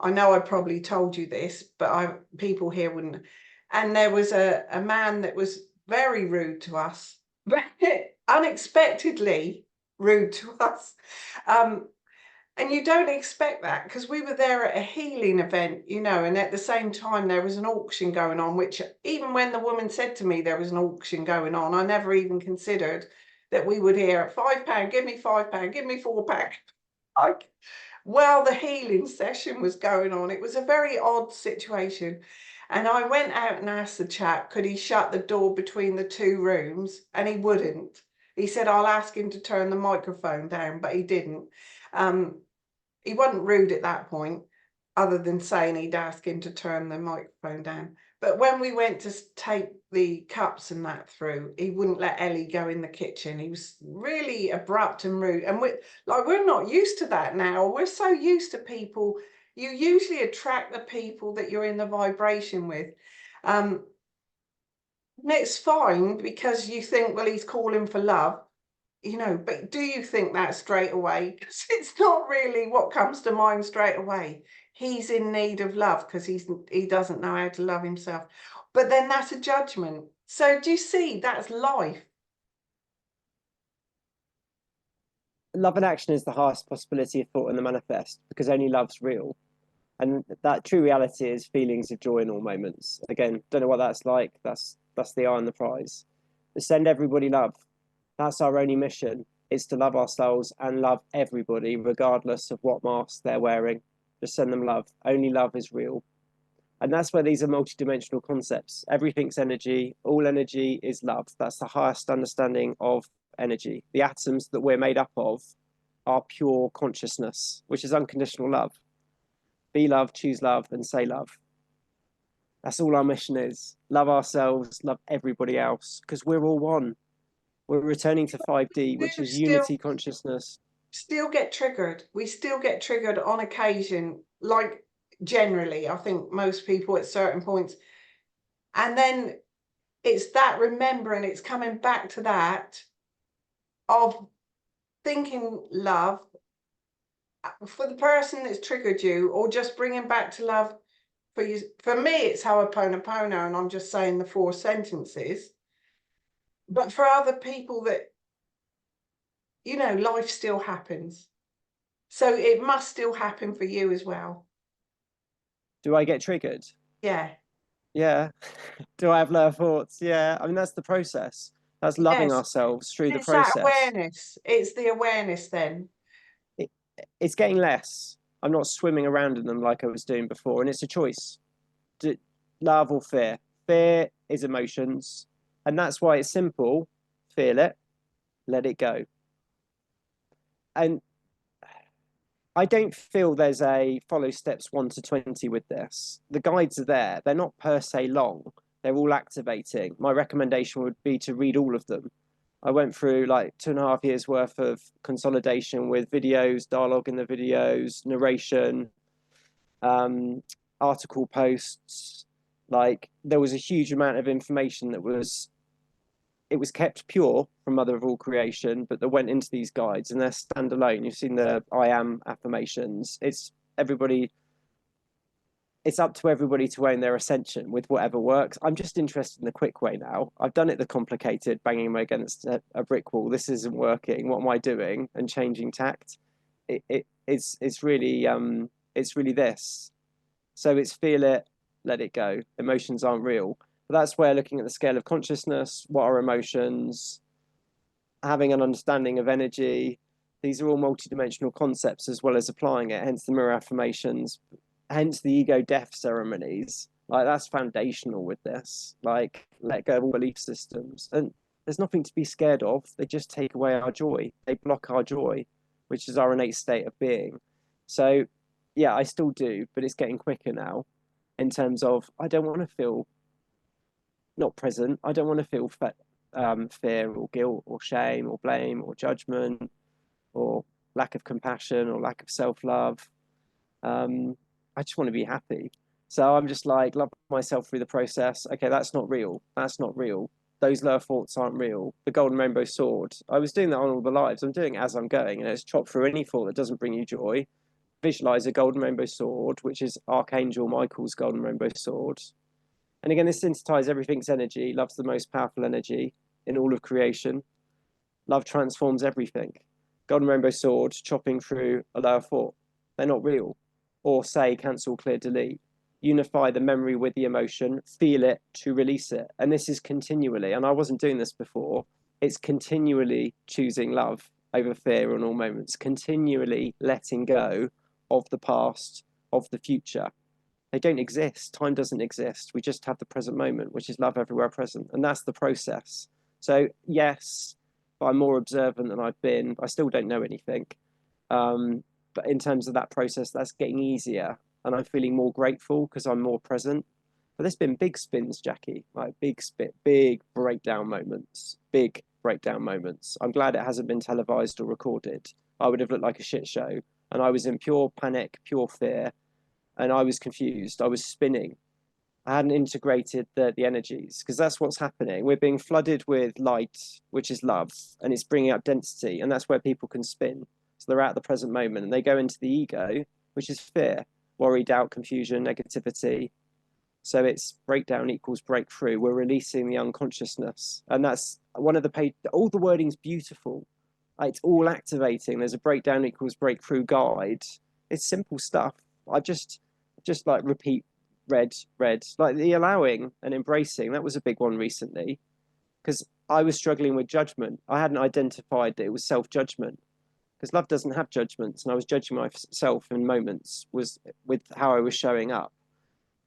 I know I probably told you this, but people here wouldn't. And there was a man that was very rude to us, unexpectedly rude to us. And you don't expect that because we were there at a healing event, you know, and at the same time there was an auction going on, which even when the woman said to me there was an auction going on, I never even considered that we would hear £5, give me £5, give me £4. Like, well, the healing session was going on. It was a very odd situation. And I went out and asked the chap, could he shut the door between the two rooms? And he wouldn't. He said, I'll ask him to turn the microphone down, but he didn't. He wasn't rude at that point, other than saying he'd ask him to turn the microphone down. But when we went to take the cups and that through, he wouldn't let Ellie go in the kitchen. He was really abrupt and rude. And we're not used to that now. We're so used to people. You usually attract the people that you're in the vibration with. And it's fine because you think, well, he's calling for love. You know, but do you think that straight away? Because it's not really what comes to mind straight away. He's in need of love because he doesn't know how to love himself. But then that's a judgment. So do you see, that's life. Love and action is the highest possibility of thought in the manifest because only love's real. And that true reality is feelings of joy in all moments. Again, don't know what that's like. That's the eye on the prize. But send everybody love. That's our only mission. It's to love ourselves and love everybody, regardless of what mask they're wearing. Just send them love. Only love is real. And that's where these are multidimensional concepts. Everything's energy. All energy is love. That's the highest understanding of energy. The atoms that we're made up of are pure consciousness, which is unconditional love. Be love, choose love, and say love. That's all our mission is. Love ourselves, love everybody else, because we're all one. We're returning to 5D, which is unity consciousness. Still get triggered. We still get triggered on occasion, like generally, I think most people at certain points. And then it's that remembering, it's coming back to that of thinking love for the person that's triggered you, or just bringing back to love for you. For me, it's Ho'oponopono, and I'm just saying the 4 sentences. But for other people that, you know, life still happens. So it must still happen for you as well. Do I get triggered? Yeah. Yeah. Do I have lower thoughts? Yeah. I mean, that's the process. That's loving ourselves through the process. It's that awareness. It's the awareness then. It's getting less. I'm not swimming around in them like I was doing before. And it's a choice. Love or fear. Fear is emotions. And that's why it's simple. Feel it. Let it go. And I don't feel there's a follow steps 1 to 20 with this. The guides are there. They're not per se long. They're all activating. My recommendation would be to read all of them. I went through like 2.5 years worth of consolidation with videos, dialogue in the videos, narration, article posts. Like there was a huge amount of information that was kept pure from Mother of all creation, but that went into these guides and they're standalone. You've seen the I am affirmations. It's up to everybody to own their ascension with whatever works. I'm just interested in the quick way now. I've done it the complicated, banging them against a brick wall. This isn't working. What am I doing? And changing tact. It's really this. So it's feel it, let it go. Emotions aren't real. But that's where looking at the scale of consciousness, what are emotions, having an understanding of energy, these are all multidimensional concepts as well as applying it, hence the mirror affirmations, hence the ego death ceremonies. Like, that's foundational with this. Like, let go of all belief systems. And there's nothing to be scared of. They just take away our joy. They block our joy, which is our innate state of being. So, yeah, I still do, but it's getting quicker now in terms of I don't want to feel not present. I don't want to feel fear or guilt or shame or blame or judgment or lack of compassion or lack of self-love. I just want to be happy. So I'm just like, love myself through the process. Okay, that's not real. That's not real. Those lower thoughts aren't real. The golden rainbow sword. I was doing that on all the lives. I'm doing it as I'm going. It's chop through any thought that doesn't bring you joy. Visualize a golden rainbow sword, which is Archangel Michael's golden rainbow sword. And again, this synthesizes everything's energy. Love's the most powerful energy in all of creation. Love transforms everything. Golden rainbow sword, chopping through a lower thought. They're not real. Or say, cancel, clear, delete. Unify the memory with the emotion, feel it to release it. And this is continually, and I wasn't doing this before, it's continually choosing love over fear in all moments, continually letting go of the past, of the future. They don't exist. Time doesn't exist. We just have the present moment, which is love everywhere present. And that's the process. So yes, I'm more observant than I've been. I still don't know anything. But in terms of that process, that's getting easier. And I'm feeling more grateful because I'm more present. But there's been big spins, Jackie, like big breakdown moments, big breakdown moments. I'm glad it hasn't been televised or recorded. I would have looked like a shit show. And I was in pure panic, pure fear. And I was confused. I was spinning. I hadn't integrated the energies, because that's what's happening. We're being flooded with light, which is love, and it's bringing up density. And that's where people can spin. So they're at the present moment and they go into the ego, which is fear, worry, doubt, confusion, negativity. So it's breakdown equals breakthrough. We're releasing the unconsciousness. And that's one of the page. All the wording's beautiful. It's all activating. There's a breakdown equals breakthrough guide. It's simple stuff. I just like repeat, read, like the allowing and embracing. That was a big one recently, because I was struggling with judgment. I hadn't identified that it was self-judgment, because love doesn't have judgments. And I was judging myself in moments with how I was showing up.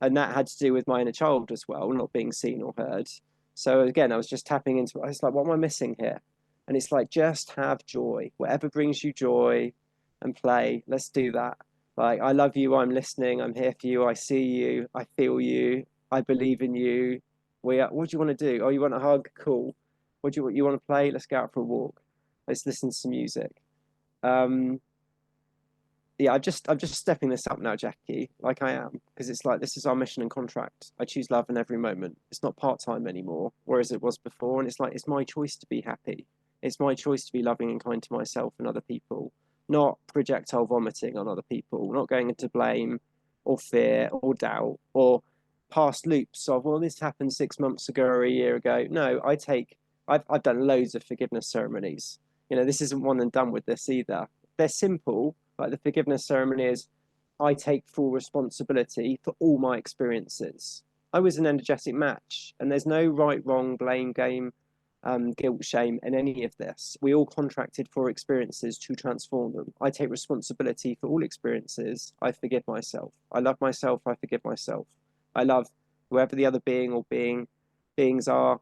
And that had to do with my inner child as well, not being seen or heard. So again, I was just tapping into it. I was like, what am I missing here? And it's like, just have joy, whatever brings you joy, and play. Let's do that. Like, I love you, I'm listening, I'm here for you, I see you, I feel you, I believe in you. What do you want to do? Oh, you want a hug? Cool. What do you want to play? Let's go out for a walk. Let's listen to some music. Yeah, I'm just stepping this up now, Jackie, like I am, because it's like, this is our mission and contract. I choose love in every moment. It's not part-time anymore, whereas it was before. And it's like, it's my choice to be happy. It's my choice to be loving and kind to myself and other people, not projectile vomiting on other people, not going into blame or fear or doubt or past loops of, well, this happened 6 months ago or a year ago. No, I've done loads of forgiveness ceremonies. This isn't one and done with this either. They're simple, like the forgiveness ceremony is, I take full responsibility for all my experiences. I was an energetic match, and there's no right, wrong, blame game, guilt, shame, and any of this. We all contracted for experiences to transform them. I take responsibility for all experiences. I forgive myself. I love myself. I forgive myself. I love whoever the other being or beings are.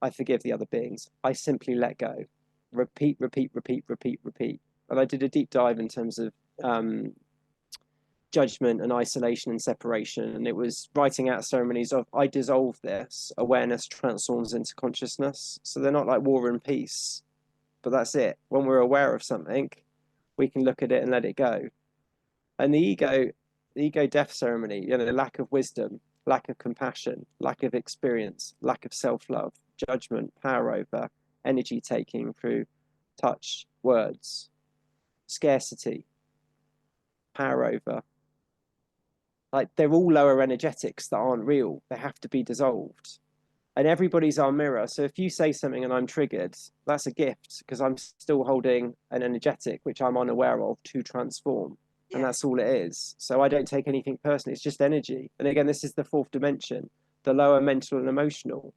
I forgive the other beings. I simply let go. Repeat, repeat, repeat, repeat, repeat. And I did a deep dive in terms of judgment and isolation and separation. And it was writing out ceremonies of, I dissolve this, awareness transforms into consciousness. So they're not like war and peace, but that's it. When we're aware of something, we can look at it and let it go. And the ego death ceremony, lack of wisdom, lack of compassion, lack of experience, lack of self-love, judgment, power over, energy taking through touch, words, scarcity, power over. Like, they're all lower energetics that aren't real. They have to be dissolved. And everybody's our mirror. So if you say something and I'm triggered, that's a gift, because I'm still holding an energetic, which I'm unaware of, to transform. and that's all it is. So I don't take anything personally. It's just energy. And again, this is the fourth dimension, the lower mental and emotional.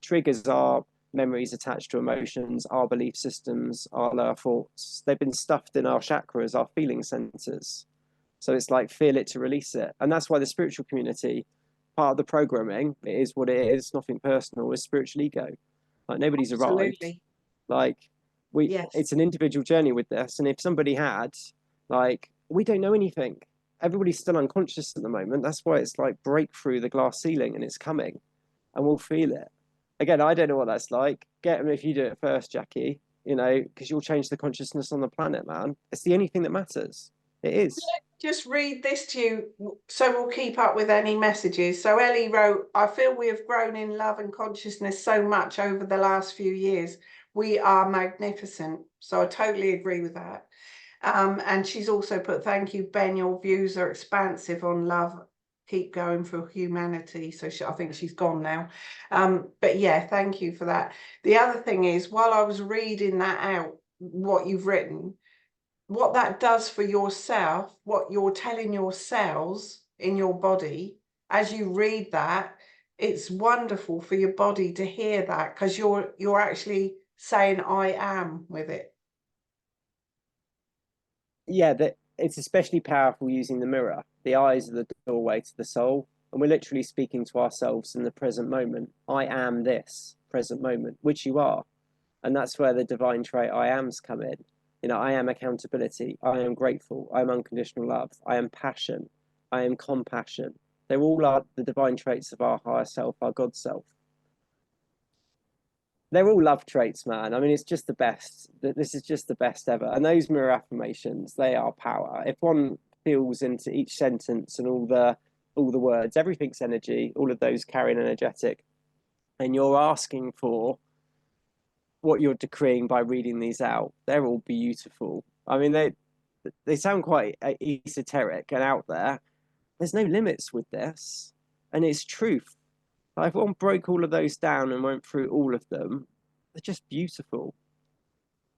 Triggers are memories attached to emotions, our belief systems, our lower thoughts. They've been stuffed in our chakras, our feeling centers. So it's like feel it to release it. And that's why the spiritual community, part of the programming, it is what it is, nothing personal, is spiritual ego. Like nobody's arrived. Like it's an individual journey with this. And if somebody had, like, we don't know anything. Everybody's still unconscious at the moment. That's why it's like break through the glass ceiling and it's coming and we'll feel it. Again, I don't know what that's like. Get them if you do it first, Jackie, you know, because you'll change the consciousness on the planet, man. It's the only thing that matters. It is. Just read this to you so we'll keep up with any messages. So Ellie wrote, I feel we have grown in love and consciousness so much over the last few years. We are magnificent. So I totally agree with that. And she's also put, thank you, Ben, your views are expansive on love. Keep going for humanity. So I think she's gone now. But yeah, thank you for that. The other thing is, while I was reading that out, what you've written, what that does for yourself, what you're telling your cells in your body, as you read that, it's wonderful for your body to hear that, because you're actually saying I am with it. Yeah, that it's especially powerful using the mirror. The eyes are the doorway to the soul, and we're literally speaking to ourselves in the present moment. I am this present moment, which you are. And that's where the divine trait I ams come in. You know, I am accountability. I am grateful. I am unconditional love. I am passion. I am compassion. They're all the divine traits of our higher self, our God self. They're all love traits, man. I mean, it's just the best. This is just the best ever. And those mirror affirmations, they are power. If one feels into each sentence and all the words, everything's energy. All of those carry an energetic. And you're asking for what you're decreeing by reading these out. They're all beautiful. I mean, they sound quite esoteric and out there. There's no limits with this, and it's truth. If one broke all of those down and went through all of them, they're just beautiful.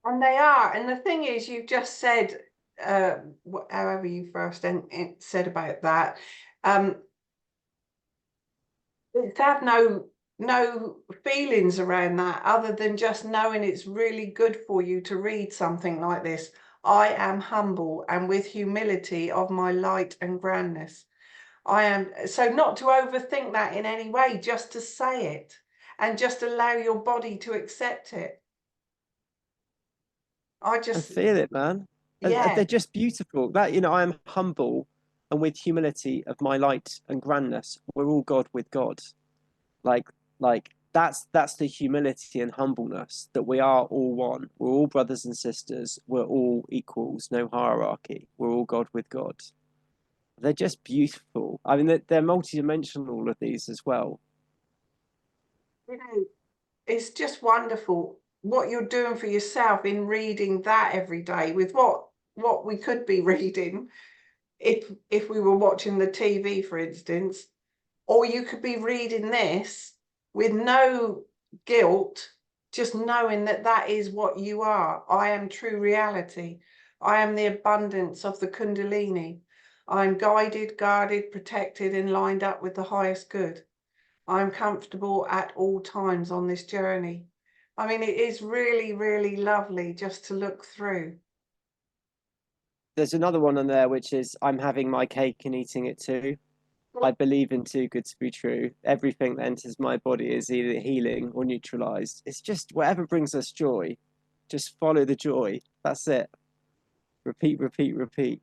And they are. And the thing is, you've just said, however you first said about that, it's had no feelings around that other than just knowing it's really good for you to read something like this. I am humble and with humility of my light and grandness. I am, so not to overthink that in any way, just to say it and just allow your body to accept it. I feel it, man. Yeah. They're just beautiful. That, you know, I am humble and with humility of my light and grandness. We're all God with God. Like that's the humility and humbleness, that we are all one. We're all brothers and sisters. We're all equals, no hierarchy. We're all God with God. They're just beautiful. I mean, they're multidimensional, all of these as well. You know, it's just wonderful what you're doing for yourself in reading that every day with what we could be reading if we were watching the TV, for instance, or you could be reading this with no guilt, just knowing that that is what you are. I am true reality. I am the abundance of the Kundalini. I'm guided, guarded, protected, and lined up with the highest good. I'm comfortable at all times on this journey. I mean, it is really, really lovely just to look through. There's another one on there, which is I'm having my cake and eating it too. I believe in too good to be true. Everything that enters my body is either healing or neutralized. It's just whatever brings us joy. Just follow the joy. That's it. Repeat, repeat, repeat.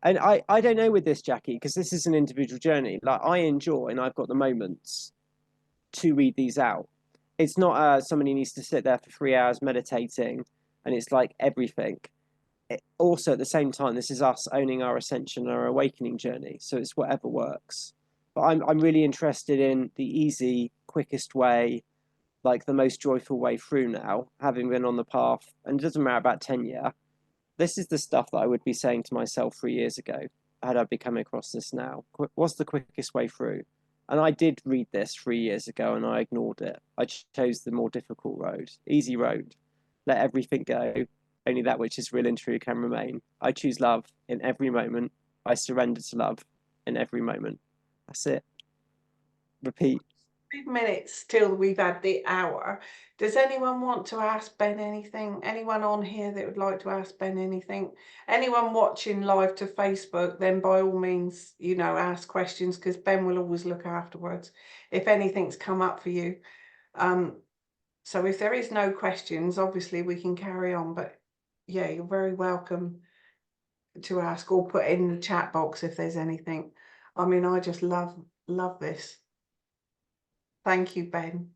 And I don't know with this, Jackie, because this is an individual journey. Like, I enjoy, and I've got the moments to read these out. It's not somebody needs to sit there for 3 hours meditating, and it's like everything. Also, at the same time, this is us owning our ascension, our awakening journey. So it's whatever works. But I'm really interested in the easy, quickest way, like the most joyful way through now, having been on the path. And it doesn't matter about 10 years. This is the stuff that I would be saying to myself 3 years ago, had I become across this now. What's the quickest way through? And I did read this 3 years ago and I ignored it. I chose the more difficult road, easy road. Let everything go. only that which is real and true can remain. I choose love in every moment. I surrender to love in every moment. That's it. Repeat. 2 minutes till we've had the hour. Does anyone want to ask Ben anything? Anyone on here that would like to ask Ben anything? Anyone watching live to Facebook, then by all means, you know, ask questions, because Ben will always look afterwards if anything's come up for you. So if there is no questions, obviously we can carry on, but yeah, you're very welcome to ask, or put in the chat box if there's anything. I mean, I just love this. Thank you, Ben.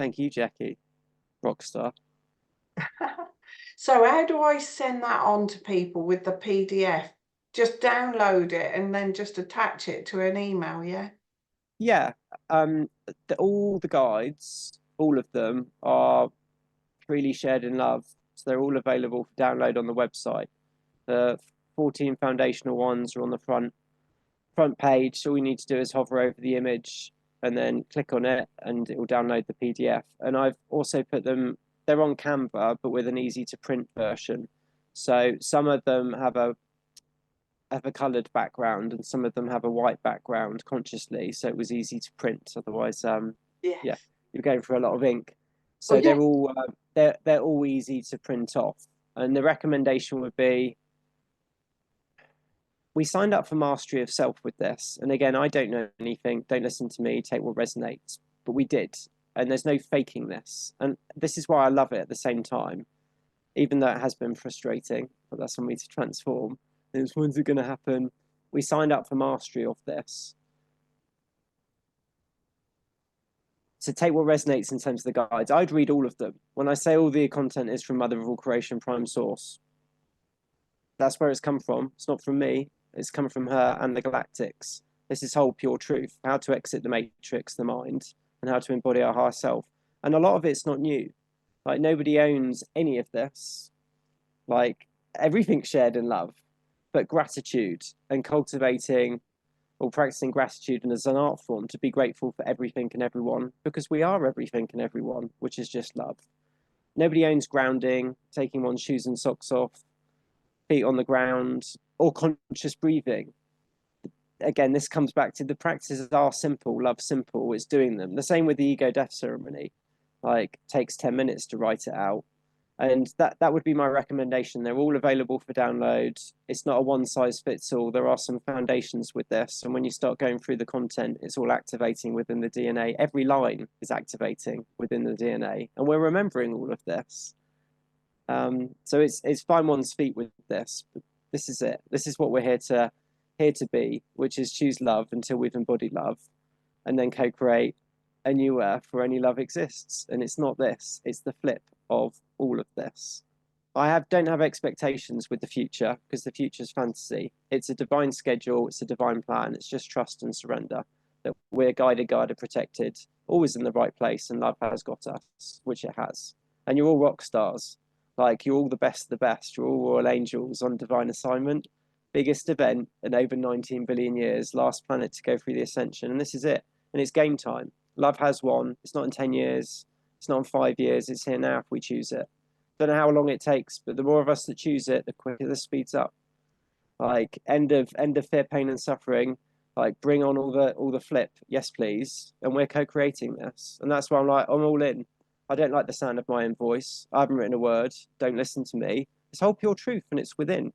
Thank you, Jackie. Rockstar. So how do I send that on to people with the PDF? Just download it and then just attach it to an email, yeah? Yeah. All the guides, all of them are freely shared in love. So they're all available for download on the website. The 14 foundational ones are on the front page. So all you need to do is hover over the image and then click on it, and it will download the PDF. And I've also put them, they're on Canva, but with an easy to print version. So some of them have a coloured background, and some of them have a white background consciously, so it was easy to print. Otherwise, yeah, you're going for a lot of ink. So they're all easy to print off. And the recommendation would be, we signed up for mastery of self with this. And again, I don't know anything. Don't listen to me. Take what resonates. But we did. And there's no faking this. And this is why I love it at the same time, even though it has been frustrating. But that's on me to transform. And when's it going to happen? We signed up for mastery of this. So take what resonates in terms of the guides. I'd read all of them. When I say all the content is from Mother of all creation, prime source, that's where it's come from. It's not from me. It's come from her and the galactics. This is whole pure truth, how to exit the matrix, the mind, and how to embody our higher self. And a lot of it's not new. Like, nobody owns any of this. Like, everything's shared in love, but gratitude and cultivating or practicing gratitude, and as an art form, to be grateful for everything and everyone, because we are everything and everyone, which is just love. Nobody owns grounding, taking one's shoes and socks off, feet on the ground, or conscious breathing. Again, this comes back to the practices are simple, love simple, it's doing them. The same with the ego death ceremony. Like, takes 10 minutes to write it out. And that would be my recommendation. They're all available for download. It's not a one size fits all. There are some foundations with this. And when you start going through the content, it's all activating within the DNA. Every line is activating within the DNA. And we're remembering all of this. So it's find one's feet with this. But this is it. This is what we're here to be, which is choose love until we've embodied love, and then co-create a new earth where any love exists. And it's not this, it's the flip of all of this. I don't have expectations with the future, because the future is fantasy. It's a divine schedule, it's a divine plan. It's just trust and surrender that we're guided, protected, always in the right place, and love has got us, which it has. And you're all rock stars. Like, you're all the best of the best. You're all royal angels on divine assignment. Biggest event in over 19 billion years, last planet to go through the ascension. And this is it. And it's game time. Love has won. It's not in 10 years. It's not in 5 years. It's here now if we choose it. Don't know how long it takes, but the more of us that choose it, the quicker this speeds up. Like, end of fear, pain, and suffering. Like, bring on all the flip. Yes, please. And we're co-creating this. And that's why I'm all in. I don't like the sound of my own voice. I haven't written a word. Don't listen to me. It's whole pure truth, and it's within.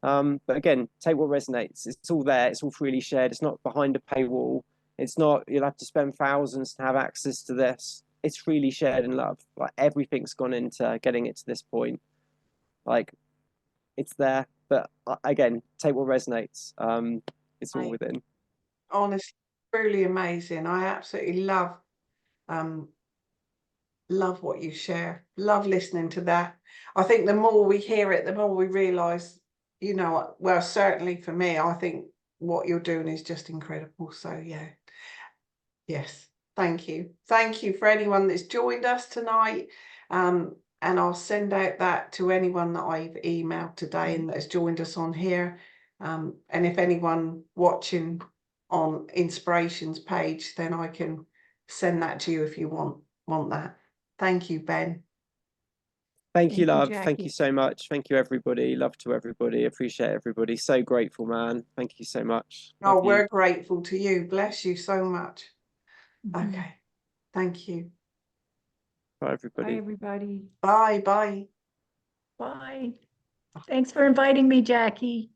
But again, take what resonates. It's all there. It's all freely shared. It's not behind a paywall. It's not, you'll have to spend thousands to have access to this. It's freely shared in love. Like, everything's gone into getting it to this point. Like, it's there. But again, take what resonates. It's all within. Honestly, truly amazing. I absolutely love what you share. Love listening to that. I think the more we hear it, the more we realise, you know, well, certainly for me, I think what you're doing is just incredible. So yeah, yes, thank you. Thank you for anyone that's joined us tonight. And I'll send out that to anyone that I've emailed today and that has joined us on here. And if anyone watching on Inspirations page, then I can send that to you if you want that. Thank you, Ben. Thank you, love. Jackie. Thank you so much. Thank you, everybody. Love to everybody. Appreciate everybody. So grateful, man. Thank you so much. Oh, Love you. we're grateful to you. Bless you so much. Mhm. Okay. Thank you. Bye, Bye, everybody. everybody. Bye. Bye. Bye. Thanks for inviting me, Jackie.